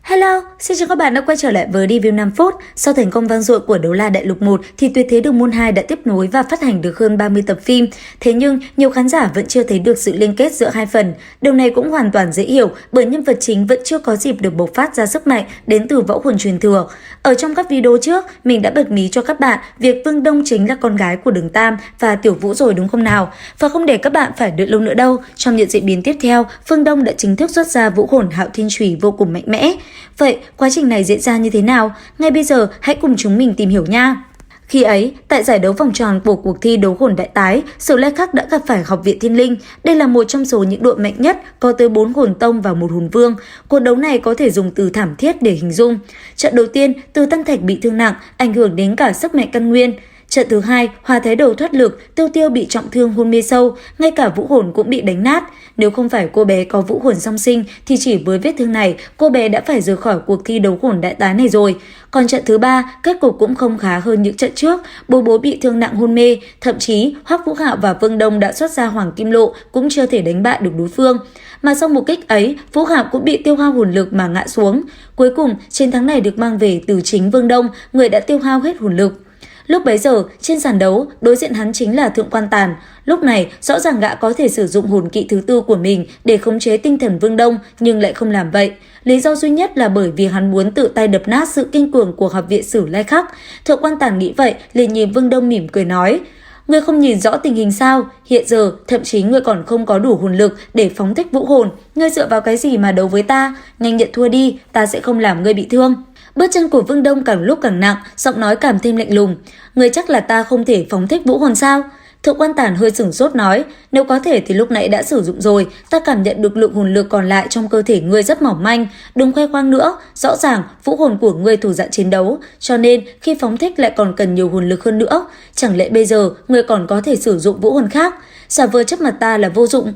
Hello, xin chào các bạn đã quay trở lại với review 5 phút. Sau thành công vang dội của Đấu La Đại Lục 1 thì Tuyệt Thế Đường Môn 2 đã tiếp nối và phát hành được hơn 30 tập phim. Thế nhưng nhiều khán giả vẫn chưa thấy được sự liên kết giữa hai phần. Điều này cũng hoàn toàn dễ hiểu bởi nhân vật chính vẫn chưa có dịp được bộc phát ra sức mạnh đến từ võ hồn truyền thừa. Ở trong các video trước, mình đã bật mí cho các bạn việc Vương Đông chính là con gái của Đường Tam và Tiểu Vũ rồi đúng không nào? Và không để các bạn phải đợi lâu nữa đâu, trong những diễn biến tiếp theo, Vương Đông đã chính thức xuất ra vũ hồn Hạo Thiên Chùy vô cùng mạnh mẽ. Vậy quá trình này diễn ra như thế nào? Ngay bây giờ hãy cùng chúng mình tìm hiểu nha! Khi ấy, tại giải đấu vòng tròn của cuộc thi đấu hồn đại tái, Sử Lai Khắc đã gặp phải Học viện Thiên Linh. Đây là một trong số những đội mạnh nhất, có tới 4 hồn tông và 1 hồn vương. Cuộc đấu này có thể dùng từ thảm thiết để hình dung. Trận đầu tiên, Từ Tăng Thạch bị thương nặng, ảnh hưởng đến cả sức mạnh căn nguyên. Trận thứ hai, Hòa Thái Đầu thoát lực, Tiêu Tiêu bị trọng thương hôn mê sâu, ngay cả vũ hồn cũng bị đánh nát. Nếu không phải cô bé có vũ hồn song sinh thì chỉ với vết thương này, cô bé đã phải rời khỏi cuộc thi đấu hồn đại tái này rồi. Còn trận thứ ba, kết cục cũng không khá hơn những trận trước, Bố Bố bị thương nặng hôn mê, thậm chí Hoắc Vũ Hạo và Vương Đông đã xuất ra Hoàng Kim Lộ cũng chưa thể đánh bại được đối phương. Mà sau một kích ấy, Vũ Hạo cũng bị tiêu hao hồn lực mà ngã xuống. Cuối cùng, chiến thắng này được mang về từ chính Vương Đông, người đã tiêu hao hết hồn lực. Lúc bấy giờ, trên sàn đấu, đối diện hắn chính là Thượng Quan Tàn. Lúc này, rõ ràng gã có thể sử dụng hồn kỵ thứ tư của mình để khống chế tinh thần Vương Đông, nhưng lại không làm vậy. Lý do duy nhất là bởi vì hắn muốn tự tay đập nát sự kinh cường của Học viện Sử Lai Khắc. Thượng Quan Tàn nghĩ vậy, liền nhìn Vương Đông mỉm cười nói: "Ngươi không nhìn rõ tình hình sao? Hiện giờ, thậm chí ngươi còn không có đủ hồn lực để phóng thích vũ hồn. Ngươi dựa vào cái gì mà đấu với ta? Nhanh nhận thua đi, ta sẽ không làm ngươi bị thương." Bước chân của Vương Đông càng lúc càng nặng, giọng nói càng thêm lạnh lùng. "Ngươi chắc là ta không thể phóng thích vũ hồn sao?" Thượng Quan Tàn hơi sửng sốt nói: "Nếu có thể thì lúc nãy đã sử dụng rồi, ta cảm nhận được lượng hồn lực còn lại trong cơ thể ngươi rất mỏng manh, đừng khoe khoang nữa, rõ ràng vũ hồn của ngươi thủ dạng chiến đấu, cho nên khi phóng thích lại còn cần nhiều hồn lực hơn nữa, chẳng lẽ bây giờ ngươi còn có thể sử dụng vũ hồn khác? Giả vờ trước mặt ta là vô dụng."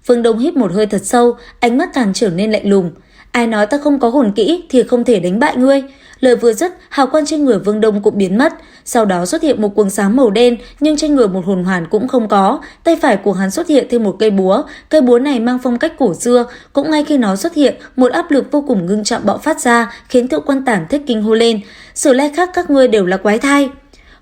Vương Đông hít một hơi thật sâu, ánh mắt càng trở nên lạnh lùng. "Ai nói ta không có hồn kỹ thì không thể đánh bại ngươi." Lời vừa dứt, hào quang trên người Vương Đông cũng biến mất. Sau đó xuất hiện một cuồng sáng màu đen, nhưng trên người một hồn hoàn cũng không có. Tay phải của hắn xuất hiện thêm một cây búa. Cây búa này mang phong cách cổ xưa. Cũng ngay khi nó xuất hiện, một áp lực vô cùng ngưng trọng bạo phát ra, khiến Thượng Quan Tàn thất kinh hô lên: "Sử Lai Khắc các ngươi đều là quái thai.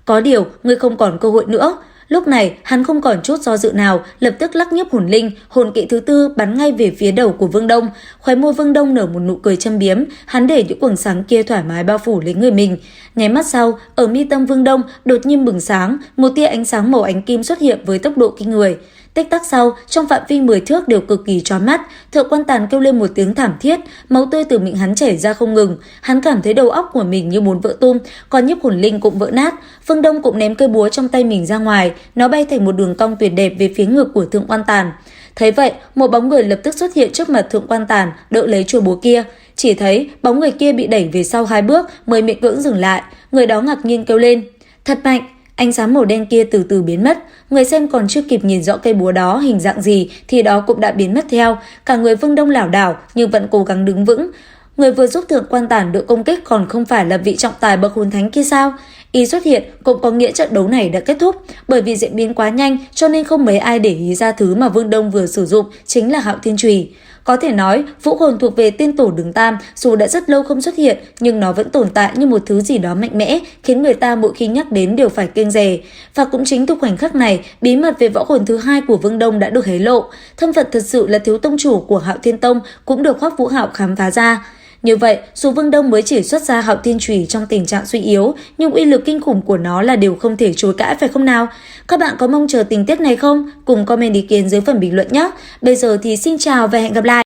Có điều, ngươi không còn cơ hội nữa." Lúc này, hắn không còn chút do dự nào, lập tức lắc nhiếp hồn linh, hồn kỵ thứ tư bắn ngay về phía đầu của Vương Đông. Khóe môi Vương Đông nở một nụ cười châm biếm, hắn để những quầng sáng kia thoải mái bao phủ lấy người mình. Nháy mắt sau, ở mi tâm Vương Đông đột nhiên bừng sáng, một tia ánh sáng màu ánh kim xuất hiện với tốc độ kinh người. Tích tắc sau, trong phạm vi 10 thước đều cực kỳ chói mắt, Thượng Quan Tàn kêu lên một tiếng thảm thiết, máu tươi từ miệng hắn chảy ra không ngừng. Hắn cảm thấy đầu óc của mình như muốn vỡ tung, còn nhiếp hồn linh cũng vỡ nát. Vương Đông cũng ném cây búa trong tay mình ra ngoài, nó bay thành một đường cong tuyệt đẹp về phía ngực của Thượng Quan Tàn. Thấy vậy, một bóng người lập tức xuất hiện trước mặt Thượng Quan Tàn, đỡ lấy chuôi búa kia. Chỉ thấy bóng người kia bị đẩy về sau 2 bước mới miễn cưỡng dừng lại. Người đó ngạc nhiên kêu lên: "Thật mạnh!" Ánh sáng màu đen kia từ từ biến mất, người xem còn chưa kịp nhìn rõ cây búa đó hình dạng gì thì đó cũng đã biến mất theo. Cả người Vương Đông lảo đảo nhưng vẫn cố gắng đứng vững. Người vừa giúp Thượng Quan Tàn đỡ công kích còn không phải là vị trọng tài bậc hồn thánh kia sao? Y xuất hiện cũng có nghĩa trận đấu này đã kết thúc, bởi vì diễn biến quá nhanh cho nên không mấy ai để ý ra thứ mà Vương Đông vừa sử dụng chính là Hạo Thiên Chùy. Có thể nói, vũ hồn thuộc về tiên tổ Đường Tam, dù đã rất lâu không xuất hiện, nhưng nó vẫn tồn tại như một thứ gì đó mạnh mẽ, khiến người ta mỗi khi nhắc đến đều phải kiêng dè. Và cũng chính từ khoảnh khắc này, bí mật về võ hồn thứ hai của Vương Đông đã được hé lộ. Thân phận thật sự là thiếu tông chủ của Hạo Thiên Tông cũng được Hoắc Vũ Hạo khám phá ra. Như vậy, dù Vương Đông mới chỉ xuất ra Hạo Thiên Chùy trong tình trạng suy yếu, nhưng uy lực kinh khủng của nó là điều không thể chối cãi phải không nào? Các bạn có mong chờ tình tiết này không? Cùng comment ý kiến dưới phần bình luận nhé! Bây giờ thì xin chào và hẹn gặp lại!